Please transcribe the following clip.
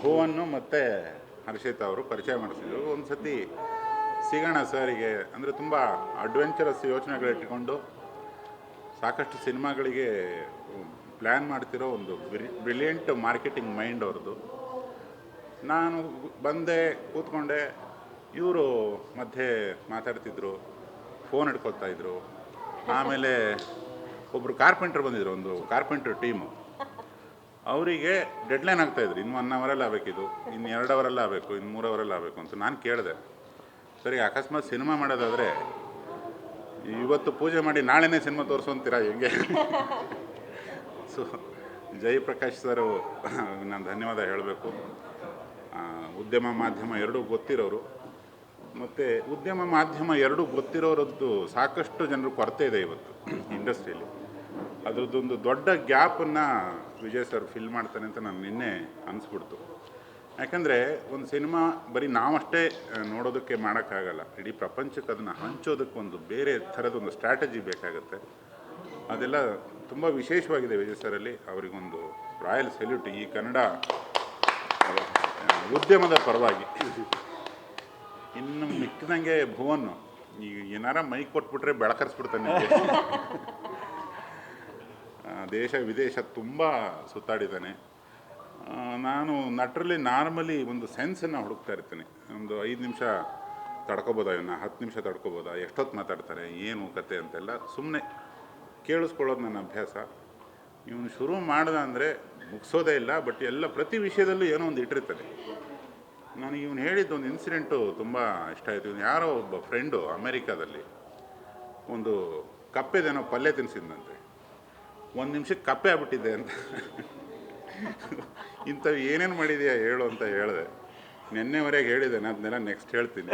ಭುವನ್ನು ಮತ್ತು ಹರ್ಷಿತ್ ಅವರು ಪರಿಚಯ ಮಾಡಿಸಿದ್ರು. ಒಂದು ಸತಿ ಸಿಗೋಣ ಸರಿಗೆ ಅಂದರೆ ತುಂಬ ಅಡ್ವೆಂಚರಸ್ ಯೋಚನೆಗಳಿಟ್ಕೊಂಡು ಸಾಕಷ್ಟು ಸಿನಿಮಾಗಳಿಗೆ ಪ್ಲ್ಯಾನ್ ಮಾಡ್ತಿರೋ ಒಂದು ಬ್ರಿಲಿಯಂಟ್ ಮಾರ್ಕೆಟಿಂಗ್ ಮೈಂಡ್ ಅವ್ರದ್ದು. ನಾನು ಬಂದೆ, ಕೂತ್ಕೊಂಡೆ, ಇವರು ಮಧ್ಯೆ ಮಾತಾಡ್ತಿದ್ರು, ಫೋನ್ ಹಿಡ್ಕೊಳ್ತಾಯಿದ್ರು. ಆಮೇಲೆ ಒಬ್ಬರು ಕಾರ್ಪೆಂಟ್ರ್ ಬಂದಿದ್ರು, ಒಂದು ಕಾರ್ಪೆಂಟ್ರ್ ಟೀಮು. ಅವರಿಗೆ ಡೆಡ್ಲೈನ್ ಆಗ್ತಾಯಿದ್ರು, ಇನ್ನು 1 ಅವರಲ್ಲಿ ಆಗಬೇಕಿದು, ಇನ್ನು 2 ಅವರಲ್ಲಿ ಆಗಬೇಕು, ಇನ್ನು 3 ಅವರಲ್ಲಿ ಆಗಬೇಕು ಅಂತ. ನಾನು ಕೇಳಿದೆ, ಸರಿ ಅಕಸ್ಮಾತ್ ಸಿನಿಮಾ ಮಾಡೋದಾದರೆ ಇವತ್ತು ಪೂಜೆ ಮಾಡಿ ನಾಳೆನೇ ಸಿನಿಮಾ ತೋರಿಸೋಂತೀರಾ ಹೆಂಗೆ? ಸೊ ಜಯಪ್ರಕಾಶ್ ಸರು ನಾನು ಧನ್ಯವಾದ ಹೇಳಬೇಕು. ಉದ್ಯಮ ಮಾಧ್ಯಮ ಎರಡೂ ಗೊತ್ತಿರೋರು, ಮತ್ತು ಉದ್ಯಮ ಮಾಧ್ಯಮ ಎರಡೂ ಗೊತ್ತಿರೋರದ್ದು ಸಾಕಷ್ಟು ಜನರು ಕೊರತೆ ಇದೆ ಇವತ್ತು ಇಂಡಸ್ಟ್ರಿಯಲ್ಲಿ. ಅದರದ್ದೊಂದು ದೊಡ್ಡ ಗ್ಯಾಪನ್ನು ವಿಜಯ್ ಸರ್ ಫಿಲ್ ಮಾಡ್ತಾನೆ ಅಂತ ನಾನು ನಿನ್ನೆ ಅನಿಸ್ಬಿಡ್ತು. ಯಾಕಂದರೆ ಒಂದು ಸಿನಿಮಾ ಬರೀ ನಾವಷ್ಟೇ ನೋಡೋದಕ್ಕೆ ಮಾಡೋಕ್ಕಾಗಲ್ಲ, ಇಡೀ ಪ್ರಪಂಚಕ್ಕೆ ಅದನ್ನು ಹಂಚೋದಕ್ಕೆ ಒಂದು ಬೇರೆ ಥರದೊಂದು ಸ್ಟ್ರಾಟಜಿ ಬೇಕಾಗುತ್ತೆ. ಅದೆಲ್ಲ ತುಂಬ ವಿಶೇಷವಾಗಿದೆ ವಿಜಯ್ ಸರಲ್ಲಿ. ಅವರಿಗೊಂದು ರಾಯಲ್ ಸೆಲ್ಯೂಟ್ ಈ ಕನ್ನಡ ಉದ್ಯಮದ ಪರವಾಗಿ. ಇನ್ನು ಮಿಕ್ಕಿದಂಗೆ ಭುವನ್ನು ಈಗ ಏನಾರ ಮೈಕ್ ಕೊಟ್ಬಿಟ್ರೆ ಬೆಳಕರಿಸ್ಬಿಡ್ತಾನೆ. ದೇಶ ವಿದೇಶ ತುಂಬ ಸುತ್ತಾಡಿದ್ದಾನೆ. ನಾನು ನಟರಲ್ಲಿ ನಾರ್ಮಲಿ ಒಂದು ಸೆನ್ಸನ್ನು ಹುಡುಕ್ತಾ ಇರ್ತೀನಿ. ಒಂದು 5 ನಿಮಿಷ ತಡ್ಕೊಬೋದಾ, ಇವನ್ನ 10 ನಿಮಿಷ ತಡ್ಕೊಬೋದಾ, ಎಷ್ಟೊತ್ತು ಮಾತಾಡ್ತಾರೆ, ಏನು ಕತೆ ಅಂತೆಲ್ಲ ಸುಮ್ಮನೆ ಕೇಳಿಸ್ಕೊಳ್ಳೋದು ನನ್ನ ಅಭ್ಯಾಸ. ಇವನು ಶುರು ಮಾಡ್ದ ಅಂದರೆ ಮುಗಿಸೋದೇ ಇಲ್ಲ, ಬಟ್ ಎಲ್ಲ ಪ್ರತಿ ವಿಷಯದಲ್ಲೂ ಏನೋ ಒಂದು ಇಟ್ಟಿರ್ತಾನೆ. ನನಗೆ ಇವನು ಹೇಳಿದ್ದೊಂದು ಇನ್ಸಿಡೆಂಟು ತುಂಬ ಇಷ್ಟ ಆಯಿತು. ಇವನು ಯಾರೋ ಒಬ್ಬ ಫ್ರೆಂಡು ಅಮೇರಿಕಾದಲ್ಲಿ ಒಂದು ಕಪ್ಪೆದೇನೋ ಪಲ್ಯ ತಿನ್ನಿಸಿದ್ದಂತೆ, 1 ನಿಮಿಷಕ್ಕೆ ಕಪ್ಪೆ ಆಗ್ಬಿಟ್ಟಿದೆ ಅಂತ. ಇಂಥವು ಏನೇನು ಮಾಡಿದೆಯಾ ಹೇಳು ಅಂತ ಹೇಳಿದೆ. ನೆನ್ನೆವರೆಗೆ ಹೇಳಿದೆ, ನಾನು ಅದನ್ನೆಲ್ಲ ನೆಕ್ಸ್ಟ್ ಹೇಳ್ತೀನಿ.